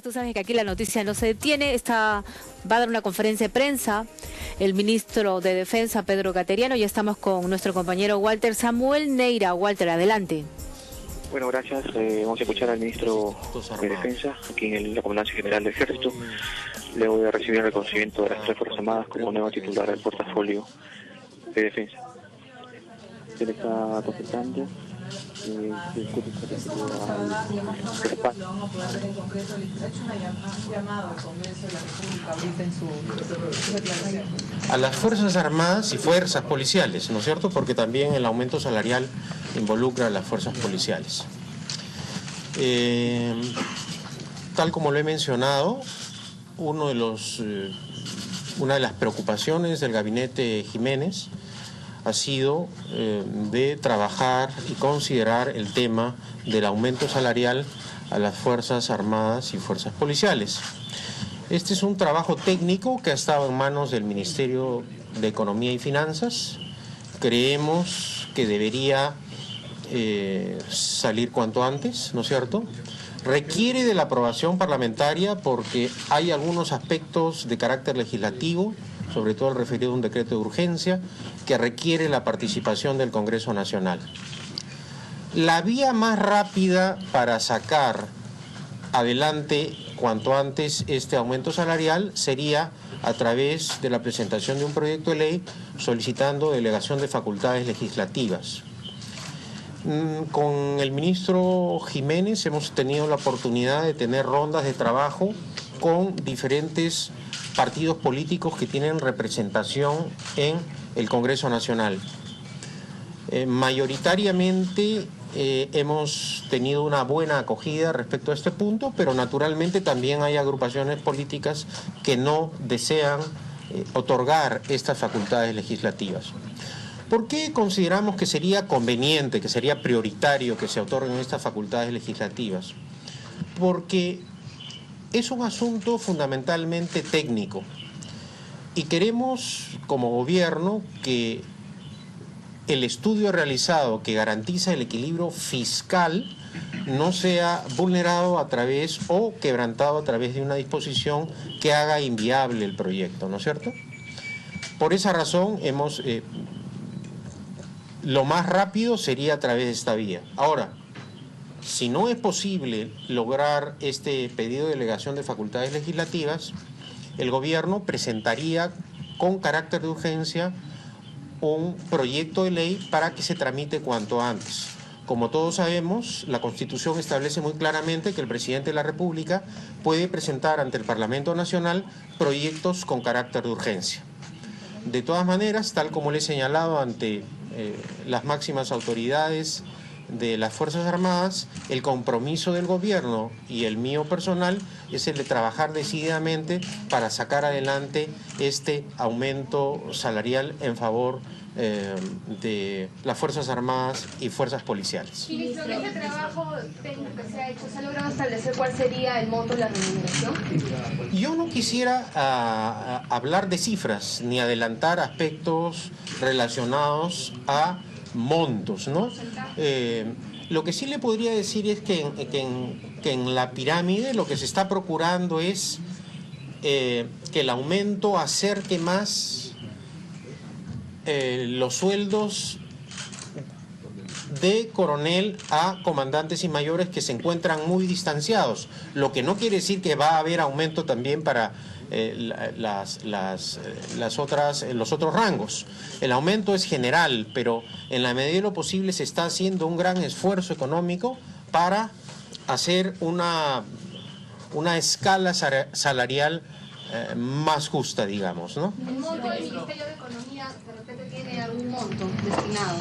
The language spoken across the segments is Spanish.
Tú sabes que aquí la noticia no se detiene, va a dar una conferencia de prensa el ministro de Defensa, Pedro Cateriano. Ya estamos con nuestro compañero Walter Samuel Neira. Walter, adelante. Bueno, gracias. Vamos a escuchar al ministro de Defensa, aquí en la Comandancia General del Ejército, luego de recibir el reconocimiento de las tres Fuerzas Armadas como nueva titular del portafolio de Defensa. Se le está contestando. A las Fuerzas Armadas y Fuerzas Policiales, ¿no es cierto? Porque también el aumento salarial involucra a las Fuerzas Policiales. Tal como lo he mencionado, una de las preocupaciones del gabinete Jiménez ha sido de trabajar y considerar el tema del aumento salarial a las Fuerzas Armadas y Fuerzas Policiales. Este es un trabajo técnico que ha estado en manos del Ministerio de Economía y Finanzas. Creemos que debería salir cuanto antes, ¿no es cierto? Requiere de la aprobación parlamentaria porque hay algunos aspectos de carácter legislativo, sobre todo el referido a un decreto de urgencia, que requiere la participación del Congreso Nacional. La vía más rápida para sacar adelante cuanto antes este aumento salarial sería a través de la presentación de un proyecto de ley solicitando delegación de facultades legislativas. Con el ministro Jiménez hemos tenido la oportunidad de tener rondas de trabajo con diferentes partidos políticos que tienen representación en el Congreso Nacional. Mayoritariamente hemos tenido una buena acogida respecto a este punto, pero naturalmente también hay agrupaciones políticas que no desean otorgar estas facultades legislativas. ¿Por qué consideramos que sería conveniente, que sería prioritario que se otorguen estas facultades legislativas? Porque es un asunto fundamentalmente técnico y queremos como gobierno que el estudio realizado que garantiza el equilibrio fiscal no sea vulnerado a través o quebrantado a través de una disposición que haga inviable el proyecto, ¿no es cierto? Por esa razón lo más rápido sería a través de esta vía. Ahora, si no es posible lograr este pedido de delegación de facultades legislativas, el gobierno presentaría con carácter de urgencia un proyecto de ley para que se tramite cuanto antes. Como todos sabemos, la Constitución establece muy claramente que el presidente de la República puede presentar ante el Parlamento Nacional proyectos con carácter de urgencia. De todas maneras, tal como le he señalado ante las máximas autoridades de las Fuerzas Armadas, el compromiso del gobierno y el mío personal es el de trabajar decididamente para sacar adelante este aumento salarial en favor de las Fuerzas Armadas y Fuerzas Policiales. Ministro, ¿en ese trabajo técnico que se ha hecho, se ha logrado establecer cuál sería el monto de la remuneración? Yo no quisiera hablar de cifras ni adelantar aspectos relacionados a montos, ¿no? Lo que sí le podría decir es que en la pirámide lo que se está procurando es que el aumento acerque más los sueldos de coronel a comandantes y mayores que se encuentran muy distanciados, lo que no quiere decir que va a haber aumento también para los otros rangos. El aumento es general, pero en la medida de lo posible se está haciendo un gran esfuerzo económico para hacer una escala salarial más justa, digamos, ¿no? ¿El monto del Ministerio de Economía de repente tiene algún monto destinado?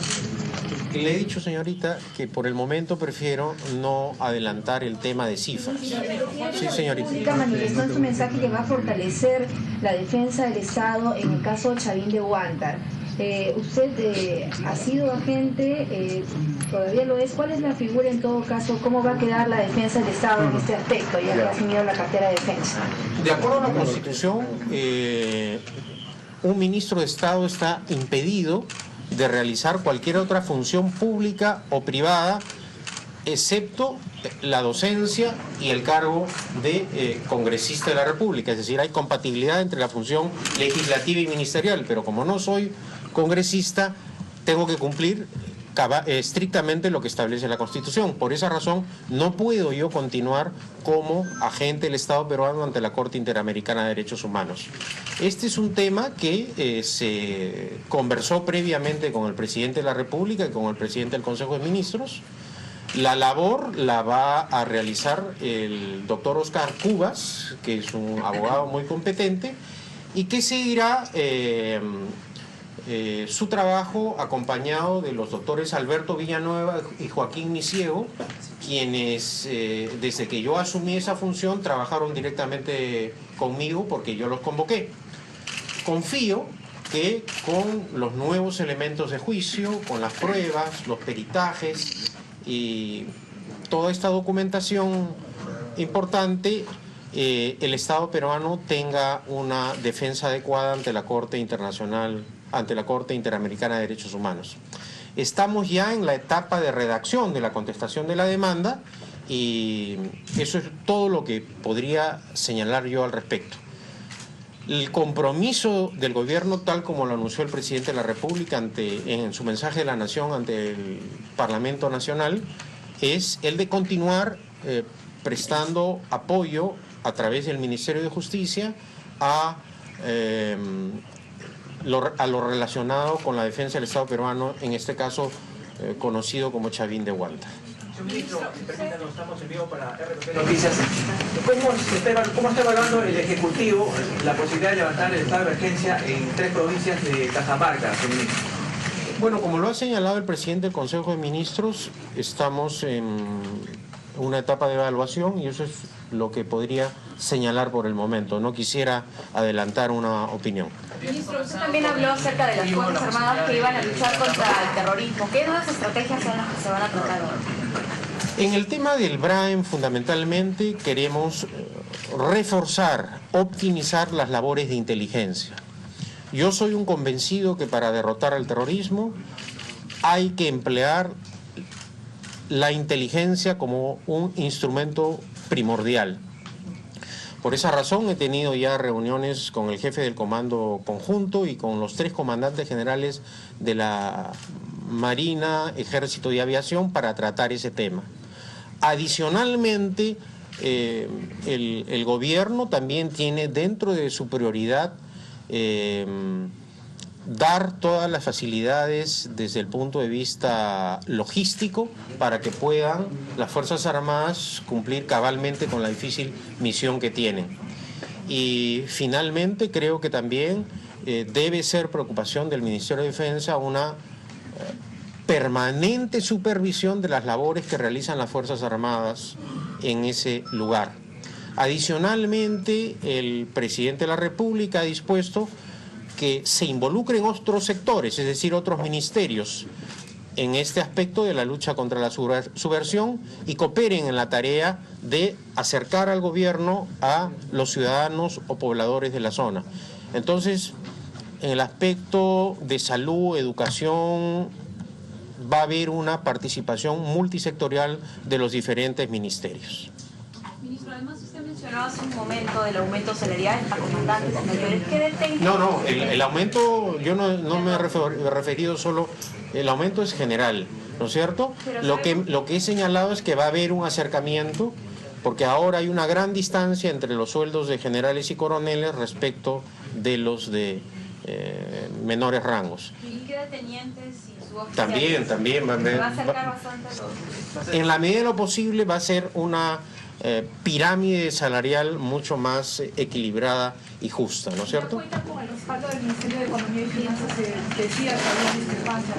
Le he dicho, señorita, que por el momento prefiero no adelantar el tema de cifras. Sí, señorita. La manifestó en su mensaje que va a fortalecer la defensa del Estado en el caso Chavín de Huántar. Usted ha sido agente, todavía lo es. ¿Cuál es la figura en todo caso? ¿Cómo va a quedar la defensa del Estado en este aspecto, ya que ha asumido la cartera de defensa? De acuerdo a la Constitución, un ministro de Estado está impedido de realizar cualquier otra función pública o privada excepto la docencia y el cargo de congresista de la República. Es decir, hay compatibilidad entre la función legislativa y ministerial, pero como no soy congresista, tengo que cumplir estrictamente lo que establece la Constitución. Por esa razón, no puedo yo continuar como agente del Estado peruano ante la Corte Interamericana de Derechos Humanos. Este es un tema que se conversó previamente con el presidente de la República y con el presidente del Consejo de Ministros. La labor la va a realizar el doctor Oscar Cubas, que es un abogado muy competente, y que seguirá su trabajo acompañado de los doctores Alberto Villanueva y Joaquín Niciego, quienes desde que yo asumí esa función trabajaron directamente conmigo porque yo los convoqué. Confío que con los nuevos elementos de juicio, con las pruebas, los peritajes y toda esta documentación importante, el Estado peruano tenga una defensa adecuada ante la Corte Internacional, ante la Corte Interamericana de Derechos Humanos. Estamos ya en la etapa de redacción de la contestación de la demanda y eso es todo lo que podría señalar yo al respecto. El compromiso del gobierno, tal como lo anunció el presidente de la República en su mensaje de la Nación ante el Parlamento Nacional, es el de continuar prestando apoyo a través del Ministerio de Justicia a lo relacionado con la defensa del Estado peruano, en este caso conocido como Chavín de Huántar. Señor ministro, permítanos, estamos en vivo para RPP Noticias. ¿Cómo está evaluando el Ejecutivo la posibilidad de levantar el estado de emergencia en 3 provincias de Cajamarca, señor ministro? Bueno, como lo ha señalado el presidente del Consejo de Ministros, estamos en una etapa de evaluación y eso es lo que podría señalar por el momento. No quisiera adelantar una opinión. Ministro, usted también habló acerca de las Fuerzas Armadas que iban a luchar contra el terrorismo. ¿Qué nuevas estrategias son las que se van a tratar hoy? En el tema del BRAEM, fundamentalmente, queremos reforzar, optimizar las labores de inteligencia. Yo soy un convencido que para derrotar al terrorismo hay que emplear la inteligencia como un instrumento primordial. Por esa razón he tenido ya reuniones con el jefe del Comando Conjunto y con los 3 comandantes generales de la Marina, Ejército y Aviación para tratar ese tema. Adicionalmente, el gobierno también tiene dentro de su prioridad dar todas las facilidades desde el punto de vista logístico para que puedan las Fuerzas Armadas cumplir cabalmente con la difícil misión que tienen. Y finalmente creo que también debe ser preocupación del Ministerio de Defensa una permanente supervisión de las labores que realizan las Fuerzas Armadas en ese lugar. Adicionalmente, el presidente de la República ha dispuesto que se involucren otros sectores, es decir, otros ministerios, en este aspecto de la lucha contra la subversión y cooperen en la tarea de acercar al gobierno a los ciudadanos o pobladores de la zona. Entonces, en el aspecto de salud, educación, va a haber una participación multisectorial de los diferentes ministerios. Ministro, además usted mencionó hace un momento del aumento salarial a comandantes mayores. ¿Qué detecta? No, el aumento, yo no me he referido solo, el aumento es general, ¿no es cierto? Lo que he señalado es que va a haber un acercamiento, porque ahora hay una gran distancia entre los sueldos de generales y coroneles respecto de los de menores rangos. ¿Y qué de tenientes y suboficiales? También. ¿Va a acercar bastante a los... En la medida de lo posible va a ser una pirámide salarial mucho más equilibrada y justa, ¿no es cierto? ¿Cuenta con el respaldo del Ministerio de Economía y Finanzas? Se decía que había discrepancias.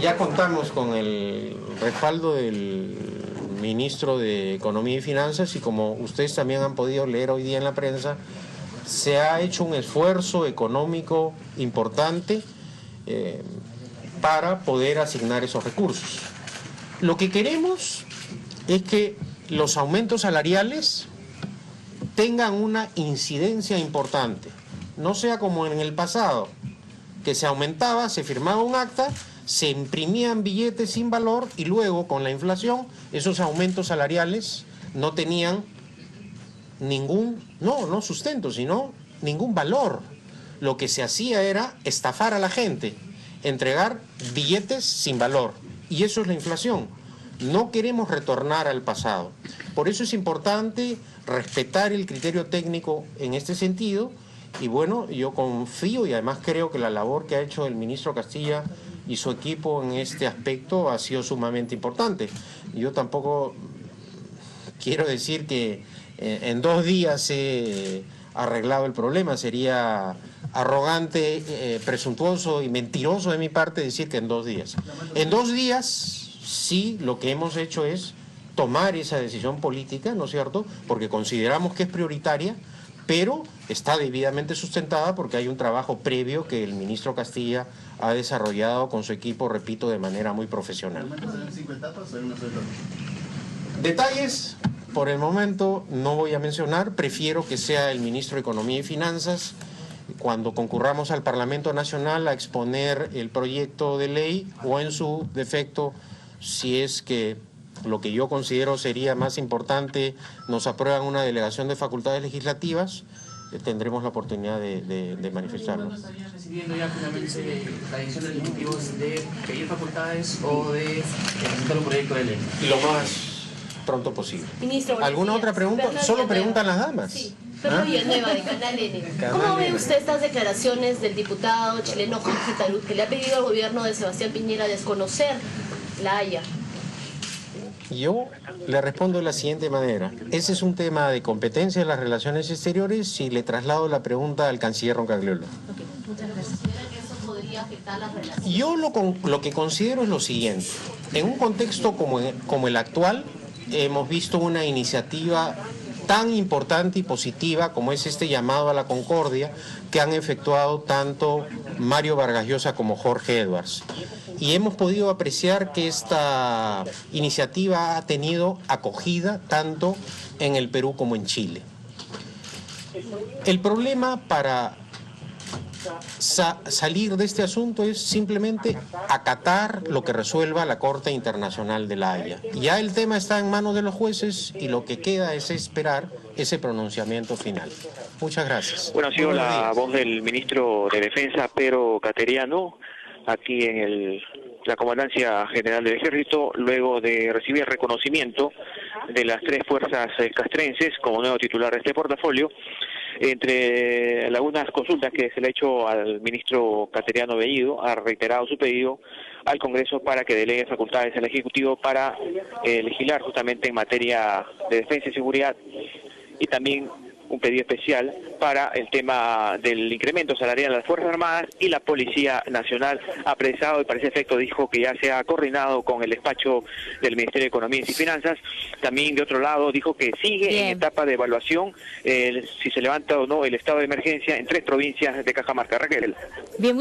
Ya contamos con el respaldo del ministro de Economía y Finanzas y como ustedes también han podido leer hoy día en la prensa, se ha hecho un esfuerzo económico importante para poder asignar esos recursos. Lo que queremos es que los aumentos salariales tengan una incidencia importante, no sea como en el pasado, que se aumentaba, se firmaba un acta, se imprimían billetes sin valor y luego con la inflación esos aumentos salariales no tenían no sustento, sino ningún valor. Lo que se hacía era estafar a la gente, entregar billetes sin valor. Y eso es la inflación. No queremos retornar al pasado. Por eso es importante respetar el criterio técnico en este sentido. Y bueno, yo confío y además creo que la labor que ha hecho el ministro Castilla y su equipo en este aspecto ha sido sumamente importante. Yo tampoco quiero decir que en 2 días he arreglado el problema. Sería arrogante, presuntuoso y mentiroso de mi parte decir que en 2 días. En 2 días, sí, lo que hemos hecho es tomar esa decisión política, ¿no es cierto?, porque consideramos que es prioritaria, pero está debidamente sustentada porque hay un trabajo previo que el ministro Castilla ha desarrollado con su equipo, repito, de manera muy profesional. Detalles, por el momento, no voy a mencionar. Prefiero que sea el ministro de Economía y Finanzas, cuando concurramos al Parlamento Nacional, a exponer el proyecto de ley o, en su defecto, si es que lo que yo considero sería más importante, nos aprueban una delegación de facultades legislativas, tendremos la oportunidad de manifestarnos. ¿Cuándo estarían recibiendo ya finalmente la decisión del Ejecutivo de pedir facultades o de presentar un proyecto de ley? Lo más pronto posible. Ministro, ¿Alguna otra pregunta? Fernanda Solo Villanueva. preguntan las damas. Sí. Fernanda Villanueva, de Canal N. ¿Cómo Canal ve N. usted estas declaraciones del diputado chileno Jorge Talud, que le ha pedido al gobierno de Sebastián Piñera desconocer la Haya? Yo le respondo de la siguiente manera. Ese es un tema de competencia de las relaciones exteriores y le traslado la pregunta al canciller Roncagliolo. Muchas gracias. ¿Considera que eso podría afectar las relaciones? Yo lo que considero es lo siguiente. En un contexto como el actual, hemos visto una iniciativa tan importante y positiva como es este llamado a la concordia que han efectuado tanto Mario Vargas Llosa como Jorge Edwards. Y hemos podido apreciar que esta iniciativa ha tenido acogida tanto en el Perú como en Chile. El problema para salir de este asunto es simplemente acatar lo que resuelva la Corte Internacional de la Haya. Ya el tema está en manos de los jueces y lo que queda es esperar ese pronunciamiento final. Muchas gracias. Bueno, ha sido la voz del ministro de Defensa, Pedro Cateriano, aquí en la Comandancia General del Ejército, luego de recibir el reconocimiento de las 3 fuerzas castrenses como nuevo titular de este portafolio. Entre algunas consultas que se le ha hecho al ministro Cateriano Bellido, ha reiterado su pedido al Congreso para que delegue facultades al Ejecutivo para legislar justamente en materia de defensa y seguridad, y también un pedido especial para el tema del incremento salarial a las Fuerzas Armadas y la Policía Nacional. Ha precisado y para ese efecto dijo que ya se ha coordinado con el despacho del Ministerio de Economía y Finanzas. También, de otro lado, dijo que sigue en etapa de evaluación si se levanta o no el estado de emergencia en 3 provincias de Cajamarca. Raquel. Bien,